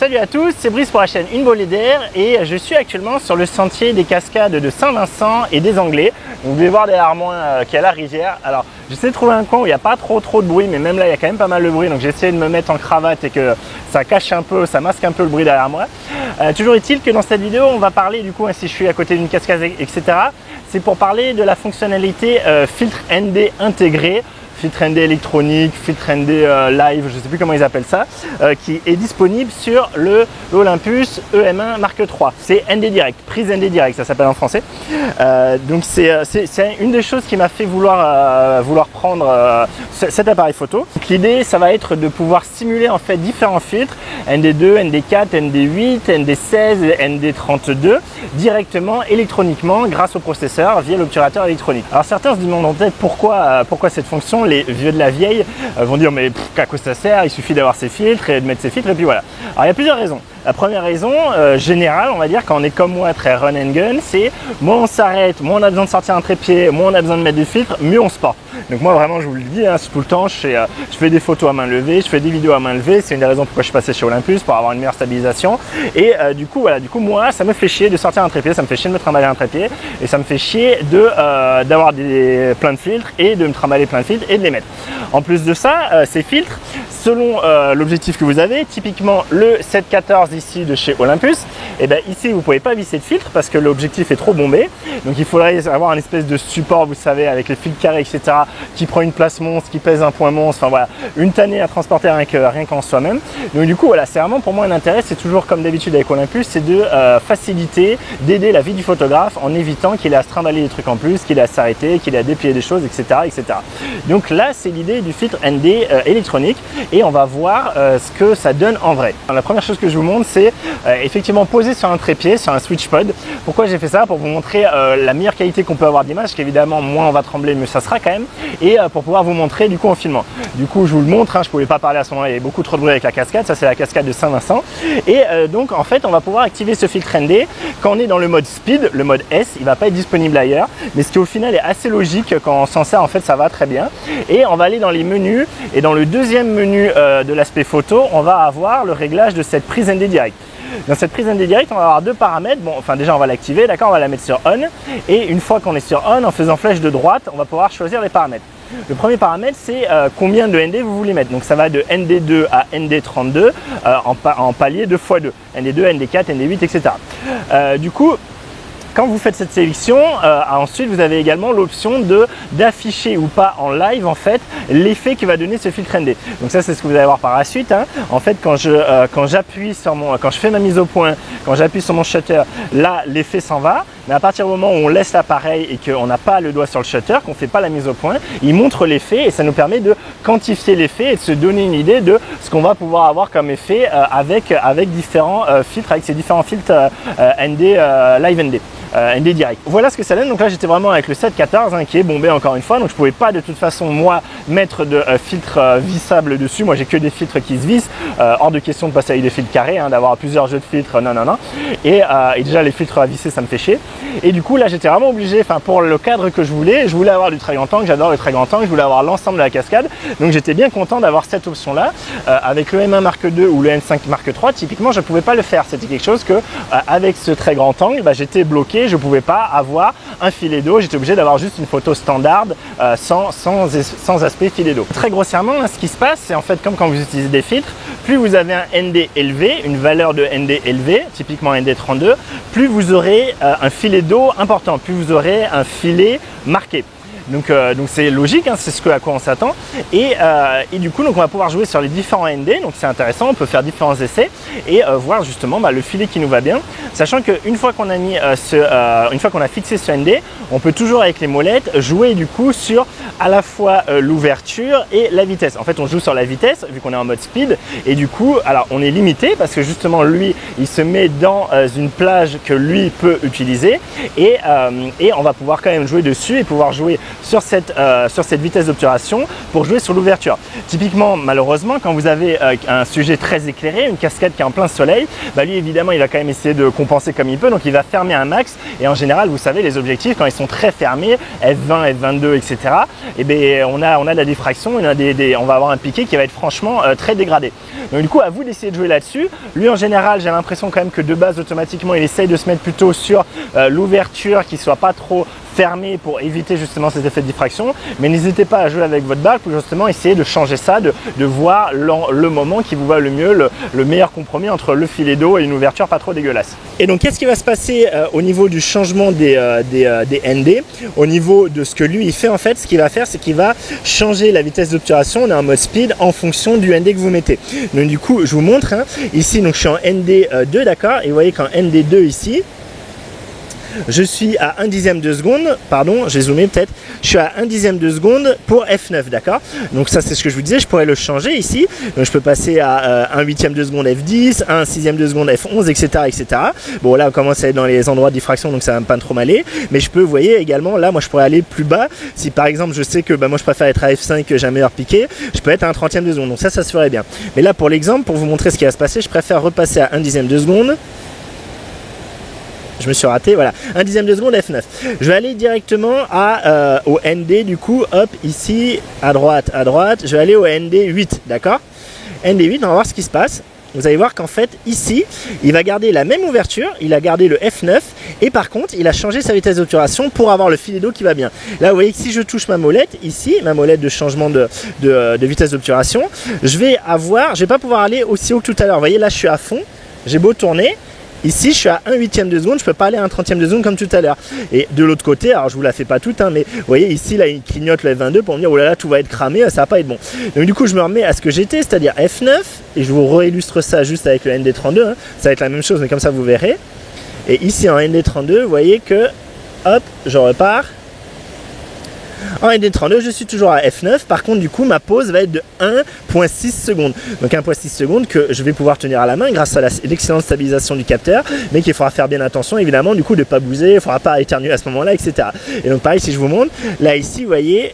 Salut à tous, c'est Brice pour la chaîne Une Volée d'air et je suis actuellement sur le sentier des cascades de Saint-Vincent et des Anglais. Donc, vous pouvez voir derrière moi qu'il y a la rivière. Alors j'essaie de trouver un coin où il n'y a pas trop de bruit, mais même là il y a quand même pas mal de bruit. Donc j'ai essayé de me mettre en cravate et que ça cache un peu, ça masque un peu le bruit derrière moi. Toujours est-il que dans cette vidéo on va parler du coup, si je suis à côté d'une cascade etc. C'est pour parler de la fonctionnalité filtre ND intégré. Filtre ND électronique, filtre ND live, je ne sais plus comment ils appellent ça, qui est disponible sur le Olympus EM1 Mark III. C'est ND Direct, prise ND Direct, ça s'appelle en français. Donc c'est une des choses qui m'a fait vouloir prendre cet appareil photo. L'idée, ça va être de pouvoir simuler en fait différents filtres, ND2, ND4, ND8, ND16, ND32, directement électroniquement grâce au processeur via l'obturateur électronique. Alors certains se demandent peut-être pourquoi cette fonction. Les vieux de la vieille vont dire mais à quoi ça sert, il suffit d'avoir ses filtres et de mettre ses filtres et puis voilà. Alors il y a plusieurs raisons. La première raison générale, on va dire, quand on est comme moi très run and gun, c'est moins on s'arrête, moins on a besoin de sortir un trépied, moins on a besoin de mettre des filtres, mieux on se porte. Donc moi vraiment je vous le dis, hein, tout le temps je fais des photos à main levée, je fais des vidéos à main levée, c'est une des raisons pourquoi je suis passé chez Olympus, pour avoir une meilleure stabilisation. Et du coup moi ça me fait chier de sortir un trépied, ça me fait chier de me trimballer un trépied et ça me fait chier d'avoir plein de filtres et de me trimballer plein de filtres et de les mettre. En plus de ça, ces filtres, selon l'objectif que vous avez, typiquement le 7-14 ici de chez Olympus, et bien ici vous ne pouvez pas visser de filtre parce que l'objectif est trop bombé. Donc il faudrait avoir un espèce de support, vous savez, avec les fils carrés, etc., qui prend une place monstre, qui pèse un point monstre, enfin voilà, une tannée à transporter rien qu'en soi-même. Donc du coup voilà, c'est vraiment pour moi un intérêt, c'est toujours comme d'habitude avec Olympus, c'est de faciliter, d'aider la vie du photographe en évitant qu'il ait à se trimballer des trucs en plus, qu'il ait à s'arrêter, qu'il ait à déplier des choses, etc. etc. Donc là c'est l'idée du filtre ND électronique et on va voir ce que ça donne en vrai. Alors, la première chose que je vous montre, c'est effectivement poser sur un trépied, sur un SwitchPod. Pourquoi j'ai fait ça? Pour vous montrer la meilleure qualité qu'on peut avoir d'image, parce qu'évidemment moins on va trembler mieux ça sera quand même, et pour pouvoir vous montrer du coup en filmant. Du coup je vous le montre, hein, je ne pouvais pas parler à ce moment-là, il y avait beaucoup trop de bruit avec la cascade, ça c'est la cascade de Saint-Vincent. Et donc en fait on va pouvoir activer ce filtre ND quand on est dans le mode speed, le mode S, il ne va pas être disponible ailleurs, mais ce qui au final est assez logique quand on s'en sert, en fait ça va très bien. Et on va aller dans les menus, et dans le deuxième menu de l'aspect photo, on va avoir le réglage de cette prise ND Direct. Dans cette prise ND Direct, on va avoir deux paramètres. Bon, enfin déjà on va l'activer, d'accord, on va la mettre sur On. Et une fois qu'on est sur On, en faisant flèche de droite, on va pouvoir choisir les paramètres. Le premier paramètre, c'est combien de ND vous voulez mettre. Donc ça va de ND2 à ND32 en palier 2x2. ND2, ND4, ND8, etc. Du coup, quand vous faites cette sélection, ensuite vous avez également l'option d'afficher ou pas en live en fait l'effet que va donner ce filtre ND. Donc ça c'est ce que vous allez voir par la suite. Hein. En fait quand je fais ma mise au point, quand j'appuie sur mon shutter, là l'effet s'en va. Mais à partir du moment où on laisse l'appareil et qu'on n'a pas le doigt sur le shutter, qu'on ne fait pas la mise au point, il montre l'effet et ça nous permet de quantifier l'effet et de se donner une idée de ce qu'on va pouvoir avoir comme effet avec différents filtres, avec ces différents filtres ND, Live ND. ND Direct. Voilà ce que ça donne. Donc là j'étais vraiment avec le 7-14 hein, qui est bombé encore une fois, donc je pouvais pas de toute façon moi mettre de filtres vissables dessus. Moi j'ai que des filtres qui se vissent, hors de question de passer avec des filtres carrés, hein, d'avoir plusieurs jeux de filtres, non. Et déjà les filtres à visser ça me fait chier. Et du coup là j'étais vraiment obligé, enfin pour le cadre que je voulais avoir du très grand angle, j'adore le très grand angle, je voulais avoir l'ensemble de la cascade, donc j'étais bien content d'avoir cette option là. Avec le M1 Mark II ou le M5 Mark III, typiquement je pouvais pas le faire, c'était quelque chose que avec ce très grand angle, j'étais bloqué. Je ne pouvais pas avoir un filet d'eau, j'étais obligé d'avoir juste une photo standard sans aspect filet d'eau. Très grossièrement, ce qui se passe, c'est en fait comme quand vous utilisez des filtres, plus vous avez un ND élevé, une valeur de ND élevée, typiquement ND32, plus vous aurez un filet d'eau important, plus vous aurez un filet marqué. Donc c'est logique, hein, c'est à quoi on s'attend. Et du coup, donc on va pouvoir jouer sur les différents ND, donc c'est intéressant, on peut faire différents essais et voir justement le filet qui nous va bien. Sachant qu'une fois qu'on a mis une fois qu'on a fixé ce ND, on peut toujours avec les molettes jouer du coup sur à la fois l'ouverture et la vitesse. En fait, on joue sur la vitesse vu qu'on est en mode speed et du coup, alors on est limité parce que justement lui, il se met dans une plage que lui peut utiliser et on va pouvoir quand même jouer dessus et pouvoir jouer sur cette vitesse d'obturation pour jouer sur l'ouverture. Typiquement, malheureusement, quand vous avez un sujet très éclairé, une cascade qui est en plein soleil, bah lui évidemment il va quand même essayer de compenser comme il peut, donc il va fermer un max. Et en général, vous savez, les objectifs quand ils sont très fermés, f20, f22, etc., et bien on a de la diffraction, on va avoir un piqué qui va être franchement très dégradé. Donc du coup, à vous d'essayer de jouer là-dessus. Lui en général, j'ai l'impression quand même que de base automatiquement il essaye de se mettre plutôt sur l'ouverture qui soit pas trop fermée pour éviter justement cet effet de diffraction, mais n'hésitez pas à jouer avec votre balle pour justement essayer de changer ça, de voir le moment qui vous va le mieux, le meilleur compromis entre le filet d'eau et une ouverture pas trop dégueulasse. Et donc qu'est-ce qui va se passer au niveau du changement des ND, au niveau de ce que lui il fait en fait, ce qu'il va faire c'est qu'il va changer la vitesse d'obturation, on est en mode speed en fonction du ND que vous mettez. Donc du coup je vous montre, hein, ici donc je suis en ND2 d'accord, et vous voyez qu'en ND2 ici, je suis à 1/10 de seconde, pardon, j'ai zoomé peut-être, je suis à 1/10 de seconde pour F9, d'accord. Donc ça c'est ce que je vous disais, je pourrais le changer ici, donc je peux passer à 1/8 de seconde F10, 1/6 de seconde F11, etc., etc. Bon là on commence à être dans les endroits de diffraction, donc ça va pas trop m'aller, mais je peux, vous voyez également, là moi je pourrais aller plus bas, si par exemple je sais que moi je préfère être à F5, que j'ai un meilleur piqué, je peux être à 1/30 de seconde, donc ça se ferait bien. Mais là pour l'exemple, pour vous montrer ce qui va se passer, je préfère repasser à 1/10 de seconde. Je me suis raté, voilà, 1/10 de seconde F9. Je vais aller directement au ND, du coup, hop, ici, à droite, je vais aller au ND8, d'accord. ND8, on va voir ce qui se passe. Vous allez voir qu'en fait, ici, il va garder la même ouverture, il a gardé le F9, et par contre, il a changé sa vitesse d'obturation pour avoir le filet d'eau qui va bien. Là, vous voyez que si je touche ma molette, ici, ma molette de changement de vitesse d'obturation, je vais pas pouvoir aller aussi haut que tout à l'heure. Vous voyez, là, je suis à fond, j'ai beau tourner, ici, je suis à 1/8 de seconde, je peux pas aller à 1/30 de seconde comme tout à l'heure. Et de l'autre côté, alors je vous la fais pas toute, hein, mais vous voyez ici, là, il clignote le F22 pour me dire, oh là là, tout va être cramé, ça va pas être bon. Donc du coup, je me remets à ce que j'étais, c'est-à-dire F9, et je vous réillustre ça juste avec le ND32, hein. Ça va être la même chose, mais comme ça, vous verrez. Et ici, en ND32, vous voyez que, hop, je repars. En ND32, je suis toujours à F9. Par contre, du coup, ma pause va être de 1,6 secondes. Donc 1,6 secondes que je vais pouvoir tenir à la main grâce à l'excellente stabilisation du capteur, mais qu'il faudra faire bien attention, évidemment, du coup, de ne pas bouger, il ne faudra pas éternuer à ce moment-là, etc. Et donc, pareil, si je vous montre, là, ici, vous voyez,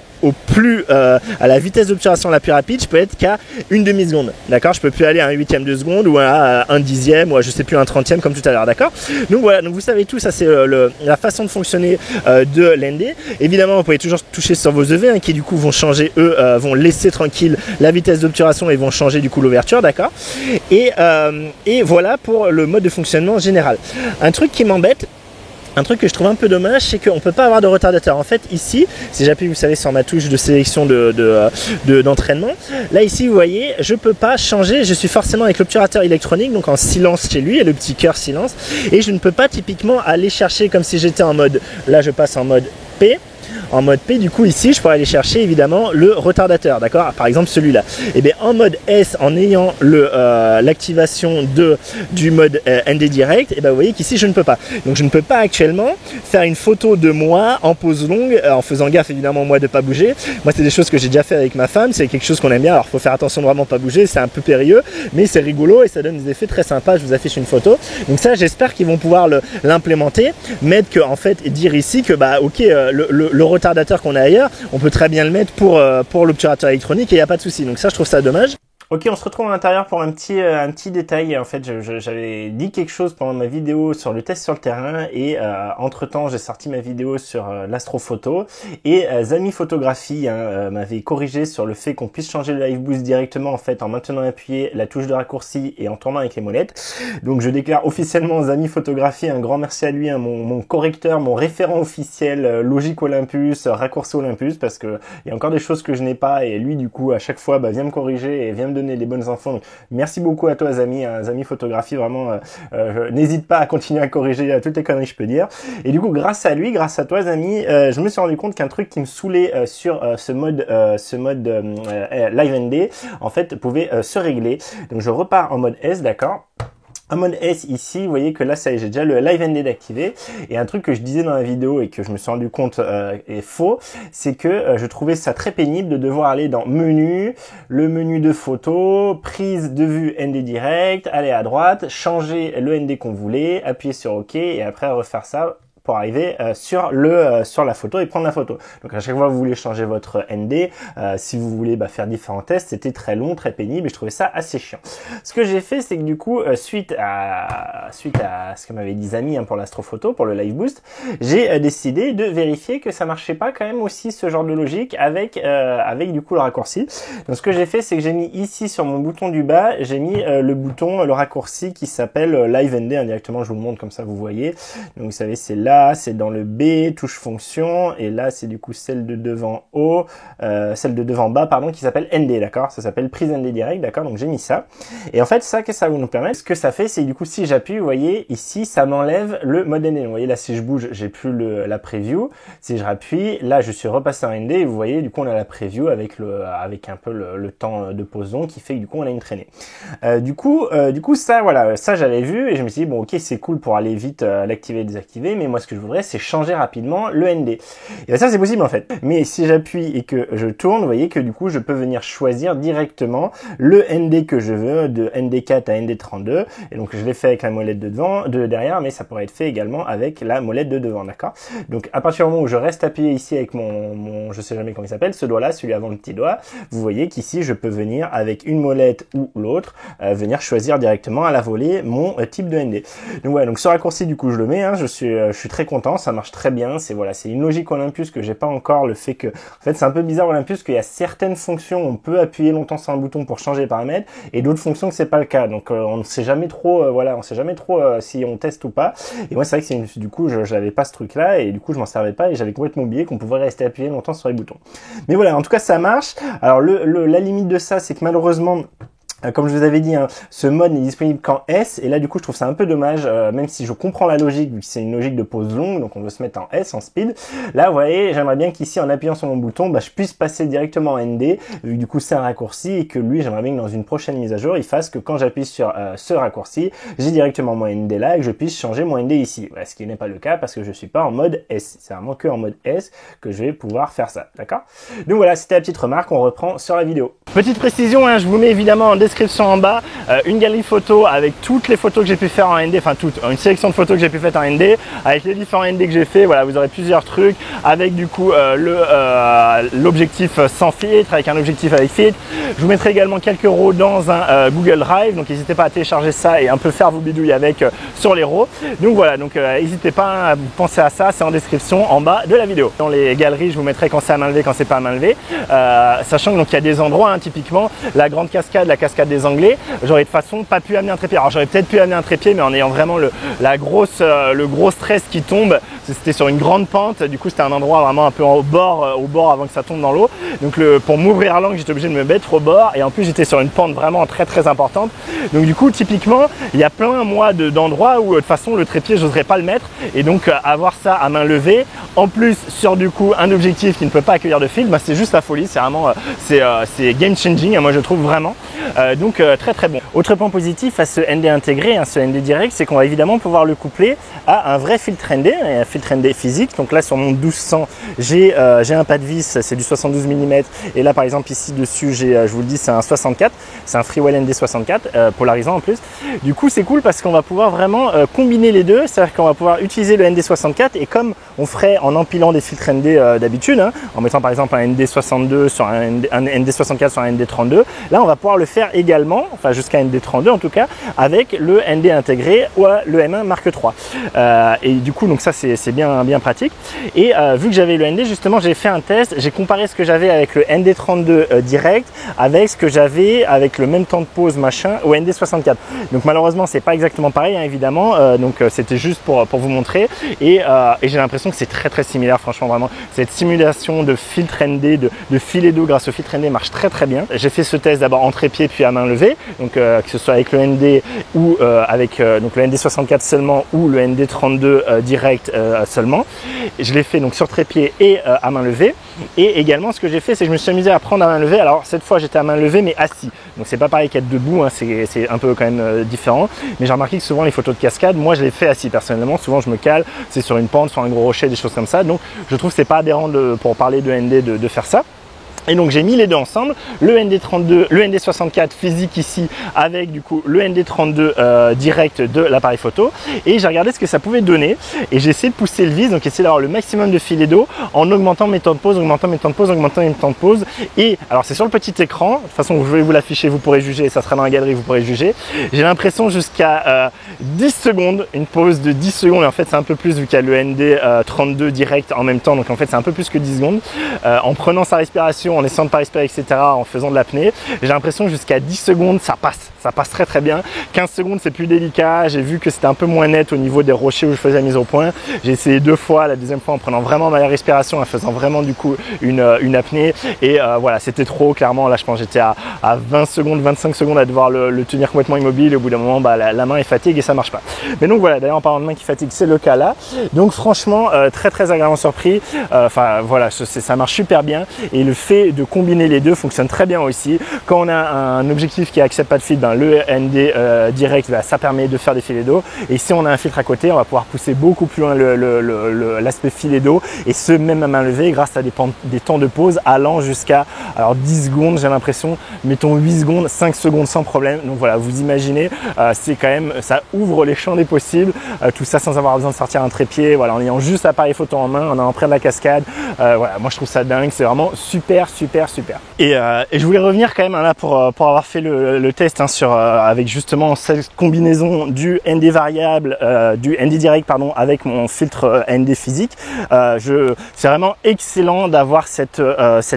à la vitesse d'obturation la plus rapide, je peux être qu'à une demi-seconde, d'accord. Je peux plus aller à 1/8 de seconde ou à 1/10 ou à je sais plus 1/30 comme tout à l'heure, d'accord. Donc voilà, donc vous savez tout, ça c'est la façon de fonctionner de l'ND. Évidemment, vous pouvez toujours toucher sur vos EV hein, qui du coup vont changer, vont laisser tranquille la vitesse d'obturation et vont changer du coup l'ouverture, d'accord. Et voilà pour le mode de fonctionnement général. Un truc qui m'embête, un truc que je trouve un peu dommage, c'est qu'on ne peut pas avoir de retardateur. En fait, ici, si j'appuie, vous savez, sur ma touche de sélection d'entraînement, là, ici, vous voyez, je ne peux pas changer. Je suis forcément avec l'obturateur électronique, donc en silence chez lui, et le petit cœur silence. Et je ne peux pas typiquement aller chercher comme si j'étais en mode, là, je passe en mode P. En mode P, du coup, ici, je pourrais aller chercher évidemment le retardateur, d'accord. Par exemple, celui-là. Et bien, en mode S, en ayant l'activation du mode ND direct, et bien, vous voyez qu'ici, je ne peux pas. Donc, je ne peux pas actuellement faire une photo de moi en pause longue, en faisant gaffe évidemment, moi, de ne pas bouger. Moi, c'est des choses que j'ai déjà fait avec ma femme. C'est quelque chose qu'on aime bien. Alors, il faut faire attention de vraiment pas bouger. C'est un peu périlleux, mais c'est rigolo et ça donne des effets très sympas. Je vous affiche une photo. Donc, ça, j'espère qu'ils vont pouvoir l'implémenter, mettre que, en fait, dire ici que, bah, ok, le retardateur qu'on a ailleurs, on peut très bien le mettre pour l'obturateur électronique et il n'y a pas de souci. Donc ça, je trouve ça dommage. Ok, on se retrouve à l'intérieur pour un petit détail. En fait, j'avais dit quelque chose pendant ma vidéo sur le test sur le terrain et entre-temps, j'ai sorti ma vidéo sur l'astrophoto et Zami Photographie m'avait corrigé sur le fait qu'on puisse changer le Live Boost directement en fait en maintenant appuyé la touche de raccourci et en tournant avec les molettes. Donc, je déclare officiellement Zami Photographie un grand merci à lui, hein, mon correcteur, mon référent officiel Logic Olympus, raccourci Olympus, parce que il y a encore des choses que je n'ai pas et lui du coup à chaque fois vient me corriger et vient me donner les bonnes infos. Donc, merci beaucoup à toi Zami, Zami Photographie, vraiment n'hésite pas à continuer à corriger toutes les conneries je peux dire. Et du coup grâce à lui, grâce à toi Zami, je me suis rendu compte qu'un truc qui me saoulait sur ce mode Live ND en fait pouvait se régler. Donc je repars en mode S, d'accord. En mode S ici, vous voyez que là, ça y est, j'ai déjà le Live ND activé. Et un truc que je disais dans la vidéo et que je me suis rendu compte est faux, c'est que je trouvais ça très pénible de devoir aller dans menu, le menu de photo, prise de vue ND direct, aller à droite, changer le ND qu'on voulait, appuyer sur OK et après refaire ça pour arriver sur la photo et prendre la photo. Donc à chaque fois que vous voulez changer votre ND, si vous voulez faire différents tests, c'était très long, très pénible et je trouvais ça assez chiant. Ce que j'ai fait, c'est que du coup, suite à ce que m'avaient dit Zami pour l'astrophoto, pour le Live Boost, j'ai décidé de vérifier que ça marchait pas quand même aussi ce genre de logique avec du coup le raccourci. Donc ce que j'ai fait, c'est que j'ai mis ici sur mon bouton du bas, j'ai mis le raccourci qui s'appelle Live ND indirectement, je vous le montre comme ça vous voyez. Donc vous savez, c'est là, c'est dans le B, touche fonction, et là c'est du coup celle de devant haut, celle de devant bas pardon, qui s'appelle ND, d'accord, ça s'appelle prise ND direct, d'accord, donc j'ai mis ça. Et en fait ça, qu'est-ce que ça va nous permettre? Ce que ça fait, c'est du coup si j'appuie, vous voyez ici, ça m'enlève le mode ND. Vous voyez là, si je bouge, j'ai plus la preview. Si je rappuie, là je suis repassé en ND et vous voyez du coup on a la preview avec un peu le temps de pause long qui fait que du coup on a une traînée. Du coup ça voilà, ça j'avais vu et je me suis dit bon ok, c'est cool pour aller vite l'activer et désactiver, mais moi ce que je voudrais c'est changer rapidement le ND. Et bien, ça c'est possible en fait. Mais si j'appuie et que je tourne, vous voyez que du coup je peux venir choisir directement le ND que je veux, de ND4 à ND32. Et donc je l'ai fait avec la molette de derrière, mais ça pourrait être fait également avec la molette de devant, d'accord? Donc à partir du moment où je reste appuyé ici avec mon je sais jamais comment il s'appelle, ce doigt là, celui avant le petit doigt, vous voyez qu'ici je peux venir avec une molette ou l'autre, venir choisir directement à la volée mon type de ND. Donc voilà, donc ce raccourci du coup je le mets, je suis très content, ça marche très bien, c'est voilà, c'est une logique Olympus que j'ai pas encore, le fait que, en fait c'est un peu bizarre Olympus qu'il y a certaines fonctions, on peut appuyer longtemps sur un bouton pour changer les paramètres, et d'autres fonctions que c'est pas le cas, donc on ne sait jamais trop, voilà, on sait jamais trop si on teste ou pas, et moi c'est vrai que du coup j'avais pas ce truc là, et du coup je m'en servais pas, et j'avais complètement oublié qu'on pouvait rester appuyé longtemps sur les boutons. Mais voilà, en tout cas ça marche. Alors la limite de ça, c'est que malheureusement, comme je vous avais dit, ce mode n'est disponible qu'en S, et là du coup je trouve ça un peu dommage, même si je comprends la logique, vu que c'est une logique de pause longue, donc on veut se mettre en S, en speed. Là vous voyez, j'aimerais bien qu'ici en appuyant sur mon bouton, je puisse passer directement en ND, du coup c'est un raccourci, et que lui j'aimerais bien que dans une prochaine mise à jour, il fasse que quand j'appuie sur ce raccourci, j'ai directement mon ND là, et que je puisse changer mon ND ici. Voilà, ce qui n'est pas le cas parce que je suis pas en mode S, c'est vraiment que en mode S que je vais pouvoir faire ça, d'accord? Donc voilà, c'était la petite remarque, on reprend sur la vidéo. Petite précision, je vous mets évidemment en description en bas une galerie photo avec toutes les photos que j'ai pu faire en ND, enfin une sélection de photos que j'ai pu faire en ND, avec les différents ND que j'ai fait. Voilà, vous aurez plusieurs trucs avec du coup l'objectif sans filtre, avec un objectif avec filtre. Je vous mettrai également quelques RAW dans un Google Drive, donc n'hésitez pas à télécharger ça et un peu faire vos bidouilles avec sur les RAW. Donc voilà, donc n'hésitez pas à penser à ça, c'est en description en bas de la vidéo. Dans les galeries, je vous mettrai quand c'est à main levée, quand c'est pas à main levée, sachant que donc il y a des endroits, typiquement la grande cascade, la cascade des Anglais, j'aurais de façon pas pu amener un trépied. Alors j'aurais peut-être pu amener un trépied, mais en ayant vraiment le gros stress qui tombe, c'était sur une grande pente, du coup c'était un endroit vraiment un peu au bord avant que ça tombe dans l'eau. Donc pour m'ouvrir l'angle, j'étais obligé de me mettre au bord, et en plus j'étais sur une pente vraiment très importante. Donc du coup typiquement, il y a plein moi d'endroits où de toute façon le trépied j'oserais pas le mettre, et donc avoir ça à main levée, en plus sur du coup un objectif qui ne peut pas accueillir de fil, c'est juste la folie, c'est vraiment c'est game changing, moi je trouve vraiment. Donc très bon. Autre point positif à ce ND intégré, ce ND direct, c'est qu'on va évidemment pouvoir le coupler à un vrai filtre ND, un filtre ND physique. Donc là sur mon 1200, j'ai un pas de vis, c'est du 72 mm, et là par exemple ici dessus je vous le dis, c'est un 64, c'est un Freewell ND 64 polarisant en plus. Du coup c'est cool parce qu'on va pouvoir vraiment combiner les deux, c'est-à-dire qu'on va pouvoir utiliser le ND 64, et comme on ferait en empilant des filtres ND d'habitude, en mettant par exemple un ND 62 sur un ND 64 sur un ND 32, là on va pouvoir le faire également, enfin jusqu'à ND 32 en tout cas, avec le ND intégré ou le M1 Mark III. Et du coup donc ça c'est bien pratique. Et vu que j'avais le ND, justement j'ai fait un test, j'ai comparé ce que j'avais avec le ND 32 direct avec ce que j'avais avec le même temps de pause machin au ND 64. Donc malheureusement c'est pas exactement pareil évidemment, donc c'était juste pour vous montrer, et j'ai l'impression que c'est très similaire, franchement vraiment cette simulation de filtre ND, de filet d'eau grâce au filtre ND marche très bien. J'ai fait ce test d'abord en trépied puis à main levée, donc que ce soit avec le ND ou avec donc le ND 64 seulement ou le ND 32 direct seulement. Et je l'ai fait donc sur trépied et à main levée. Et également ce que j'ai fait, c'est que je me suis amusé à prendre à main levée. Alors cette fois j'étais à main levée mais assis, donc c'est pas pareil qu'être debout, c'est un peu quand même différent. Mais j'ai remarqué que souvent les photos de cascade, moi je les fais assis personnellement, souvent je me cale, c'est sur une pente, sur un gros rocher, des choses comme ça. Donc je trouve que c'est pas aberrant pour parler de ND de faire ça. Et donc j'ai mis les deux ensemble, le ND32, le ND64 physique ici avec du coup le ND32 direct de l'appareil photo, et j'ai regardé ce que ça pouvait donner et j'ai essayé de pousser le vis, donc essayer d'avoir le maximum de filets d'eau en augmentant mes temps de pause, augmentant mes temps de pause, augmentant mes temps de pause. Et alors c'est sur le petit écran, de toute façon je vais vous l'afficher, vous pourrez juger, ça sera dans la galerie, vous pourrez juger. J'ai l'impression jusqu'à 10 secondes, une pause de 10 secondes, et en fait c'est un peu plus vu qu'il y a le ND32 direct en même temps, donc en fait c'est un peu plus que 10 secondes. En prenant sa respiration, en essayant de pas respirer, etc., en faisant de l'apnée, j'ai l'impression que jusqu'à 10 secondes ça passe très très bien. 15 secondes c'est plus délicat, j'ai vu que c'était un peu moins net au niveau des rochers où je faisais la mise au point. J'ai essayé 2 fois, la deuxième fois en prenant vraiment ma respiration, en faisant vraiment du coup une apnée, et voilà, c'était trop clairement. Là je pense j'étais à 20 secondes, 25 secondes à devoir le tenir complètement immobile, et au bout d'un moment la main est fatigue et ça marche pas. Mais donc voilà, d'ailleurs en parlant de main qui fatigue, c'est le cas là. Donc franchement très très agréablement surpris, enfin voilà, ça marche super bien, et le fait de combiner les deux fonctionne très bien aussi. Quand on a un objectif qui accepte pas de filtre, ben, le ND direct, ben, ça permet de faire des filets d'eau, et si on a un filtre à côté, on va pouvoir pousser beaucoup plus loin l'aspect filet d'eau, et ce même à main levée grâce à des temps de pause allant jusqu'à 10 secondes, j'ai l'impression, mettons 8 secondes, 5 secondes sans problème. Donc voilà, vous imaginez, c'est quand même, ça ouvre les champs des possibles, tout ça sans avoir besoin de sortir un trépied, voilà, en ayant juste l'appareil photo en main, en ayant près de la cascade. Voilà, moi je trouve ça dingue, c'est vraiment super. Et je voulais revenir quand même là pour avoir fait le test avec justement cette combinaison du ND variable, du ND direct pardon, avec mon filtre ND physique. C'est vraiment excellent d'avoir cette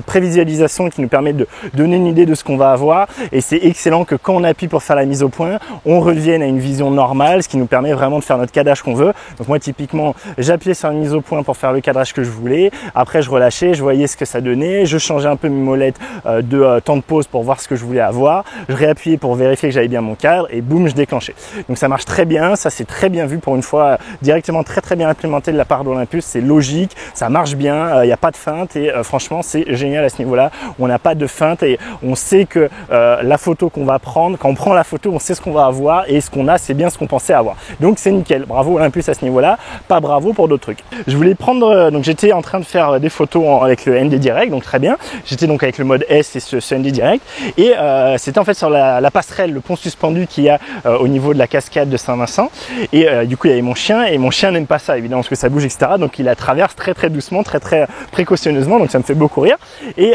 prévisualisation qui nous permet de donner une idée de ce qu'on va avoir, et c'est excellent que quand on appuie pour faire la mise au point, on revienne à une vision normale, ce qui nous permet vraiment de faire notre cadrage qu'on veut. Donc moi typiquement j'appuyais sur la mise au point pour faire le cadrage que je voulais, après je relâchais, je voyais ce que ça donnait, je changeais un peu mes molettes de temps de pause pour voir ce que je voulais avoir, je réappuyais pour vérifier que j'avais bien mon cadre, et boum, je déclenchais. Donc ça marche très bien, ça c'est très bien vu pour une fois, directement très bien implémenté de la part d'Olympus, c'est logique, ça marche bien, il n'y a pas de feinte, et franchement c'est génial à ce niveau-là, on n'a pas de feinte et on sait que la photo qu'on va prendre, quand on prend la photo, on sait ce qu'on va avoir, et ce qu'on a c'est bien ce qu'on pensait avoir. Donc c'est nickel, bravo Olympus à ce niveau-là, pas bravo pour d'autres trucs. Je voulais prendre, donc j'étais en train de faire des photos avec le ND direct, donc très bien, j'étais donc avec le mode S et ce ND direct, et c'était en fait sur la passerelle, le pont suspendu qu'il y a au niveau de la cascade de Saint-Vincent, et du coup il y avait mon chien, et mon chien n'aime pas ça évidemment parce que ça bouge, etc., donc il la traverse très doucement, très précautionneusement, donc ça me fait beaucoup rire. Et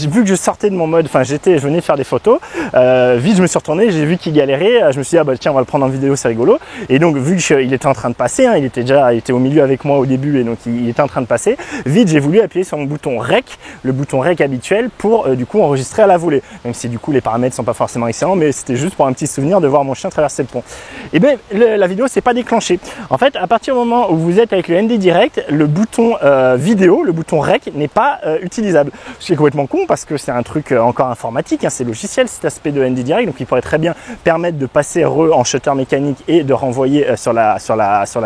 vu que je sortais de mon mode, enfin je venais faire des photos, vite je me suis retourné, j'ai vu qu'il galérait, je me suis dit ah bah tiens on va le prendre en vidéo, c'est rigolo. Et donc vu qu'il était en train de passer, il était au milieu avec moi au début, et donc il était en train de passer, vite j'ai voulu appuyer sur mon bouton REC, le bouton REC habituel, pour du coup enregistrer à la volée, même si du coup les paramètres sont pas forcément excellents, mais c'était juste pour un petit souvenir de voir mon chien traverser le pont. Et bien la vidéo s'est pas déclenchée. En fait à partir du moment où vous êtes avec le ND direct, le bouton vidéo, le bouton REC n'est pas utilisable. Ce qui est complètement con parce que c'est un truc encore informatique, c'est logiciel cet aspect de ND direct, donc il pourrait très bien permettre de passer en shutter mécanique et de renvoyer sur la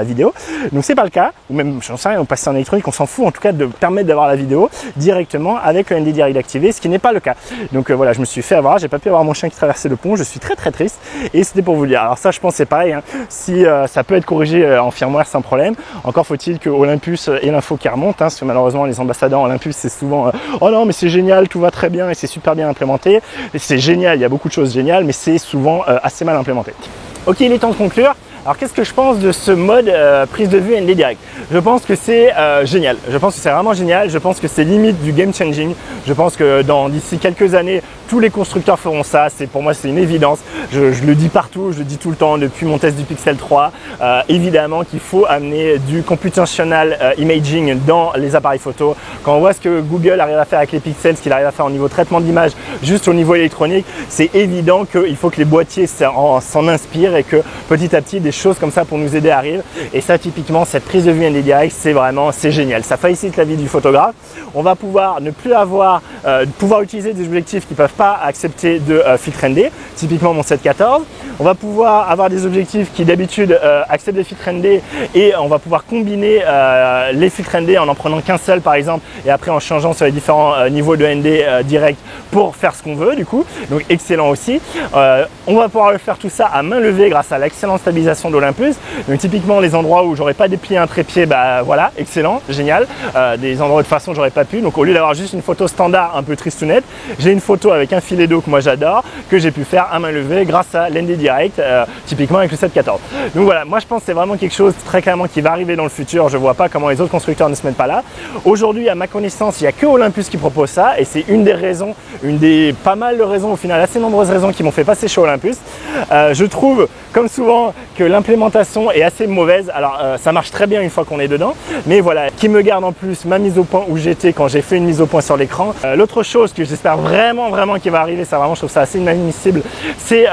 vidéo. Donc c'est pas le cas, ou même j'en sais rien, on passe en électronique, on s'en fout en tout cas de permettre d'avoir la vidéo directement avec le ND direct activé, ce qui n'est pas le cas. Donc voilà, je me suis fait avoir, j'ai pas pu avoir mon chien qui traversait le pont, je suis très triste, et c'était pour vous le dire. Alors ça je pense c'est pareil, si ça peut être corrigé en firmware sans problème, encore faut-il que Olympus ait l'info qui remonte, parce que malheureusement les ambassadeurs Olympus c'est souvent oh non mais c'est génial, tout va très bien et c'est super bien implémenté. C'est génial, il y a beaucoup de choses géniales, mais c'est souvent assez mal implémenté. Ok, il est temps de conclure. Alors qu'est-ce que je pense de ce mode prise de vue ND direct? Je pense que c'est génial, je pense que c'est vraiment génial, je pense que c'est limite du game changing, je pense que d'ici quelques années, tous les constructeurs feront ça, pour moi c'est une évidence, je le dis partout, je le dis tout le temps depuis mon test du Pixel 3, évidemment qu'il faut amener du computational imaging dans les appareils photo. Quand on voit ce que Google arrive à faire avec les pixels, ce qu'il arrive à faire au niveau traitement d'image, juste au niveau électronique, c'est évident qu'il faut que les boîtiers s'en inspirent, et que petit à petit des choses comme ça pour nous aider arrivent. Et ça typiquement, cette prise de vue ND direct, c'est génial, ça facilite la vie du photographe. On va pouvoir ne plus avoir, pouvoir utiliser des objectifs qui peuvent pas accepter de filtre ND, typiquement mon 714. On va pouvoir avoir des objectifs qui d'habitude acceptent des filtres ND et on va pouvoir combiner les filtres ND en prenant qu'un seul par exemple et après en changeant sur les différents niveaux de ND direct pour faire ce qu'on veut du coup. Donc excellent aussi. On va pouvoir faire tout ça à main levée grâce à l'excellente stabilisation d'Olympus. Donc typiquement les endroits où j'aurais pas déplié un trépied, bah voilà, excellent, génial. Des endroits où de toute façon j'aurais pas pu. Donc au lieu d'avoir juste une photo standard un peu tristounette, j'ai une photo avec un filet d'eau que moi j'adore, que j'ai pu faire à main levée grâce à l'ND Direct, typiquement avec le 714. Donc voilà, moi je pense que c'est vraiment quelque chose très clairement qui va arriver dans le futur. Je vois pas comment les autres constructeurs ne se mettent pas là. Aujourd'hui, à ma connaissance, il n'y a que Olympus qui propose ça et c'est une des raisons, une des pas mal de raisons, au final assez nombreuses raisons qui m'ont fait passer chez Olympus. Je trouve, comme souvent, que l'implémentation est assez mauvaise. Alors ça marche très bien une fois qu'on est dedans, mais voilà, qui me garde en plus ma mise au point où j'étais quand j'ai fait une mise au point sur l'écran. L'autre chose que j'espère vraiment qui va arriver, ça vraiment je trouve ça assez inadmissible, c'est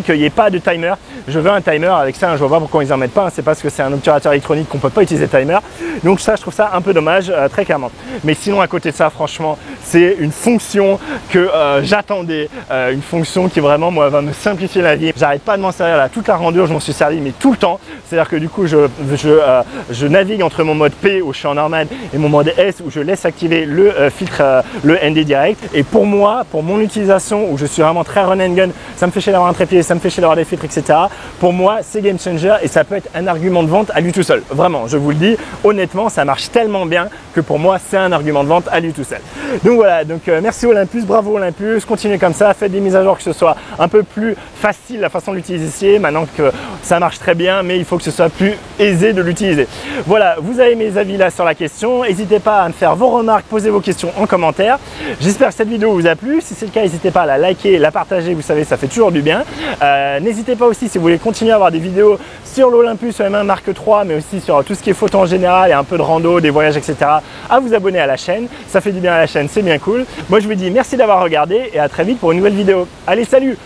qu'il n'y ait pas de timer. Je veux un timer avec ça, je vois pas pourquoi ils en mettent pas, c'est parce que c'est un obturateur électronique qu'on peut pas utiliser timer. Donc ça je trouve ça un peu dommage, très clairement. Mais sinon à côté de ça, franchement, c'est une fonction que j'attendais, une fonction qui vraiment moi va me simplifier la vie. J'arrête pas de m'en servir là, toute la randonnée je m'en suis servi mais tout le temps. C'est-à-dire que du coup je navigue entre mon mode P où je suis en normal et mon mode S où je laisse activer le filtre, le ND Direct. Et pour moi, pour mon utilisation où je suis vraiment très run and gun, ça me fait chier d'avoir un trépied, ça me fait chier d'avoir des filtres, etc. Pour moi, c'est game changer et ça peut être un argument de vente à lui tout seul. Vraiment, je vous le dis, honnêtement, ça marche tellement bien que pour moi, c'est un argument de vente à lui tout seul. Donc voilà, donc merci Olympus, bravo Olympus, continuez comme ça, faites des mises à jour que ce soit un peu plus facile la façon de l'utiliser, maintenant que ça marche très bien, mais il faut que ce soit plus aisé de l'utiliser. Voilà, vous avez mes avis là sur la question, n'hésitez pas à me faire vos remarques, poser vos questions en commentaire. J'espère que cette vidéo vous a plu, si c'est le cas, n'hésitez pas à la liker, la partager, vous savez, ça fait toujours du bien. N'hésitez pas aussi si vous voulez continuer à avoir des vidéos sur l'Olympus, sur M1 Mark III, mais aussi sur tout ce qui est photo en général et un peu de rando, des voyages, etc. à vous abonner à la chaîne, ça fait du bien à la chaîne, c'est bien cool. Moi je vous dis merci d'avoir regardé et à très vite pour une nouvelle vidéo. Allez, salut!